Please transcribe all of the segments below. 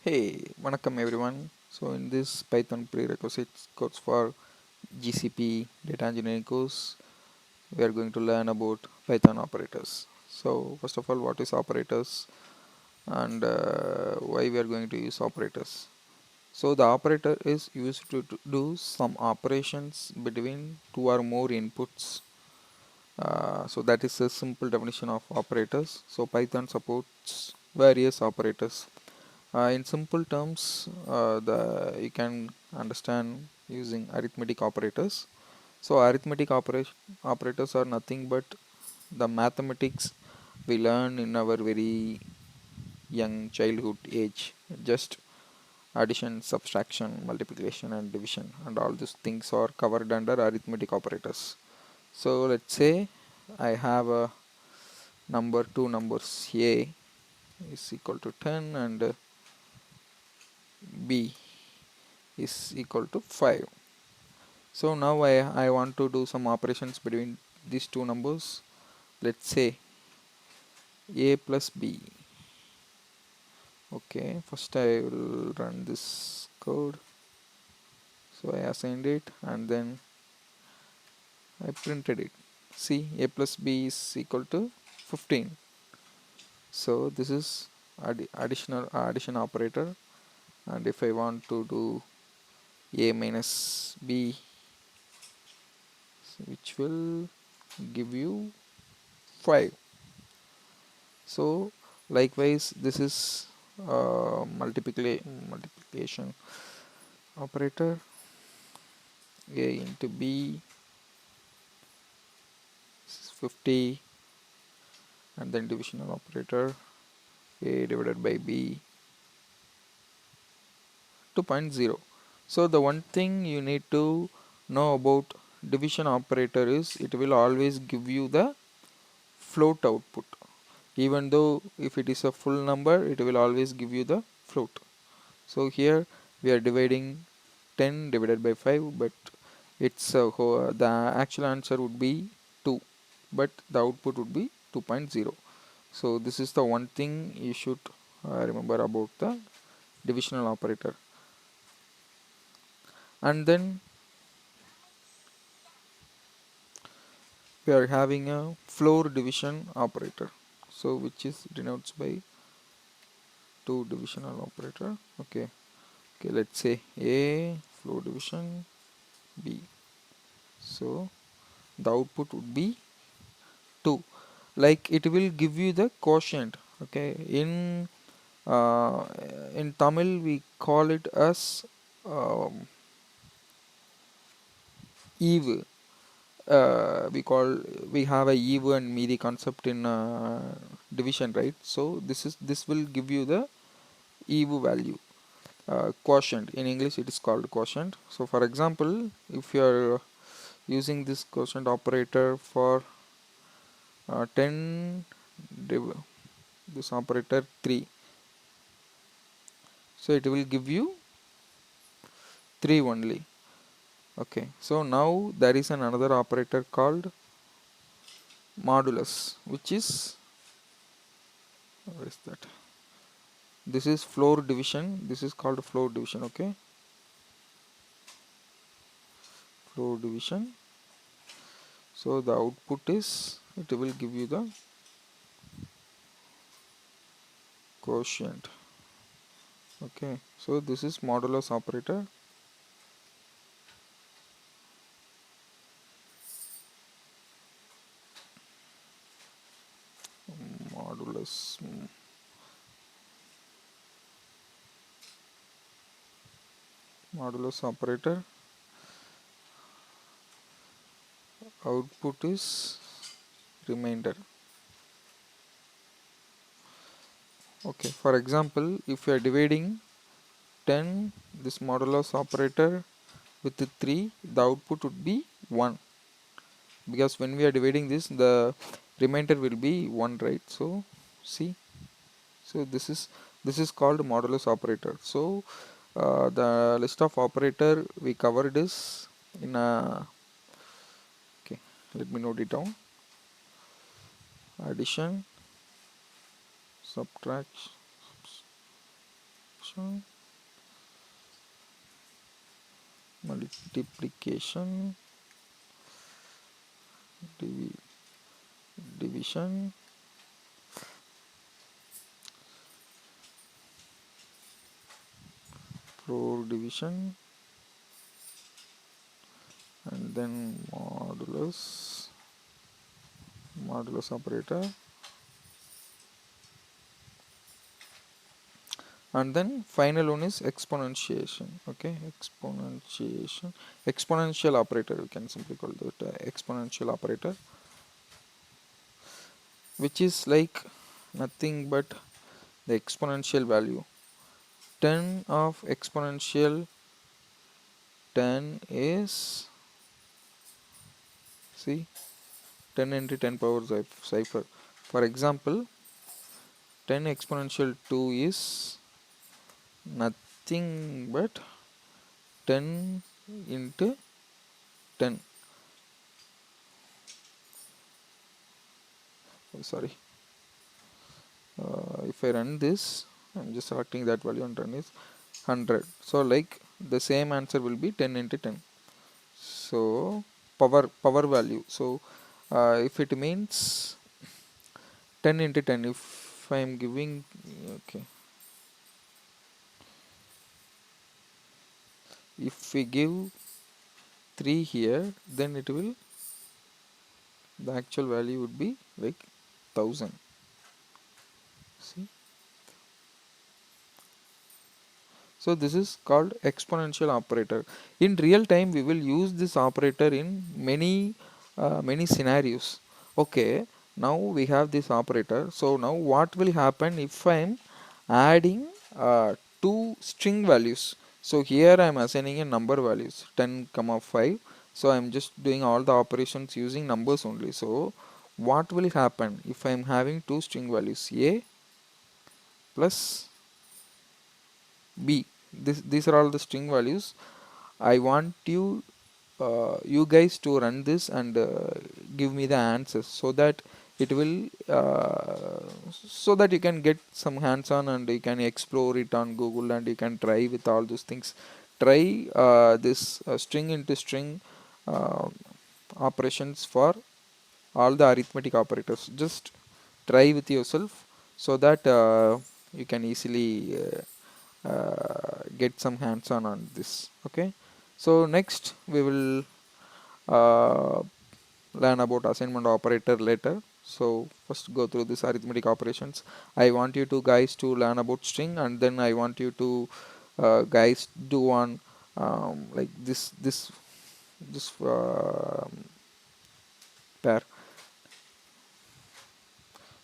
Hey, vanakkam everyone. So in this Python prerequisites course for GCP data engineering course, we are going to learn about Python operators. So first of all, what is operators and why we are going to use operators? So the operator is used to do some operations between two or more inputs. So that is a simple definition of operators. So Python supports various operators. In simple terms, you can understand using arithmetic operators. So operators are nothing but the mathematics we learn in our very young childhood age. Just addition, subtraction, multiplication, and division, and all these things are covered under arithmetic operators. So let's say I have a two numbers a is equal to 10 and b is equal to 5. So now I want to do some operations between these two numbers. Let's say a plus b. Okay, first I will run this code. So I assigned it and then I printed it. See, a plus b is equal to 15. So this is addition operator, and if I want to do a minus b, which will give you 5. So likewise this is multiplication operator, a into b is 50, and then divisional operator, a divided by b 2.0. So the one thing you need to know about division operator is it will always give you the float output. Even though if it is a full number, it will always give you the float. So here we are dividing 10 divided by 5, but the actual answer would be 2, but the output would be 2.0. So this is the one thing you should remember about the divisional operator. And then we are having a floor division operator, so which is denotes by 2 divisional operator. Okay, let's say a floor division b. So the output would be 2. Like it will give you the quotient. Okay, uh, in Tamil we call it as um, eve. We have a eve and meதி concept in division, right? So this will give you the eve value. Quotient in English it is called quotient. So for example, if you are using this quotient operator for 10 this operator 3, so it will give you 3 only. Okay, so now there is another operator called modulus, which is, what is that, this is floor division. This is called floor division. Okay, floor division. So the output is, it will give you the quotient. Okay, so this is modulus operator. Modulus modulus operator. Output is remainder. Okay, for example, if you are dividing 10 this modulus operator with the 3, the output would be 1, because when we are dividing this, the remainder will be 1, right? So see, so this is called modulus operator. So the list of operator we covered is in a, okay, let me note it down: addition, subtraction, multiplication, divi division, floor division, and then modulus operator, and then final one is exponentiation. Okay, exponential operator, we can simply call that exponential operator, which is like nothing but the exponential value. 10 of exponential 10 is, see, 10 into 10 power cipher. For example, 10 exponential 2 is nothing but 10 into 10. Sorry, if I run this, I'm just selecting that value and run is 100. So like the same answer will be 10 into 10. So power value. So if it means 10 into 10, if I am giving, okay, if we give 3 here, then it will, the actual value would be like 1000. See, so this is called exponential operator. In real time, we will use this operator in many scenarios. Okay, now we have this operator. So now what will happen if I am adding two string values? So here I am assigning a number values 10 comma 5. So I am just doing all the operations using numbers only. So what will happen if I am having two string values a plus b? These are all the string values. I want you guys to run this and give me the answers, so that it will so that you can get some hands-on and you can explore it on Google and you can try with all those things. Try this string into string uh, operations for all the arithmetic operators. Just try with yourself, so that you can easily get some hands-on on this. Okay, so next we will uh, learn about assignment operator later. So first go through this arithmetic operations. I want you to guys to learn about string, and then I want you to guys do on like this pair.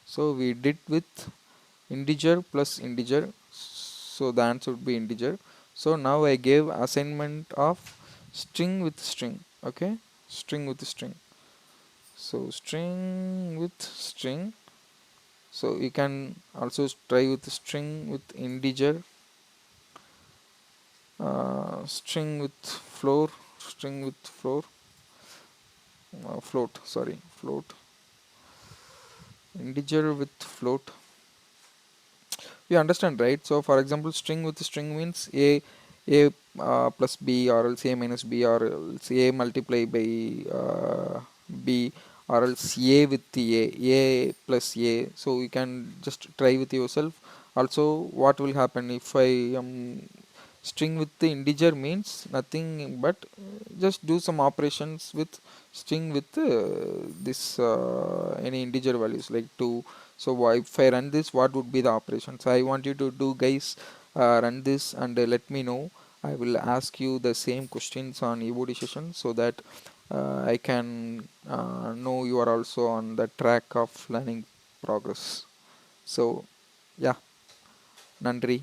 So we did with integer plus integer, so the answer would be integer. So now I gave assignment of string with string. Okay, string with string. So string with string. So you can also try with string with integer, string with float, sorry, float, integer with float. You understand, right? So for example, string with string means a plus b, or else a minus b, or else a multiply by b, or else a with a plus a. So you can just try with yourself. Also, what will happen if I am string with the integer means nothing but just do some operations with string with this any integer values like 2. So if I run this, what would be the operations? I want you to do, guys, run this and let me know. I will ask you the same questions on EOD session, so that I can know you are also on the track of learning progress. So yeah, nandri.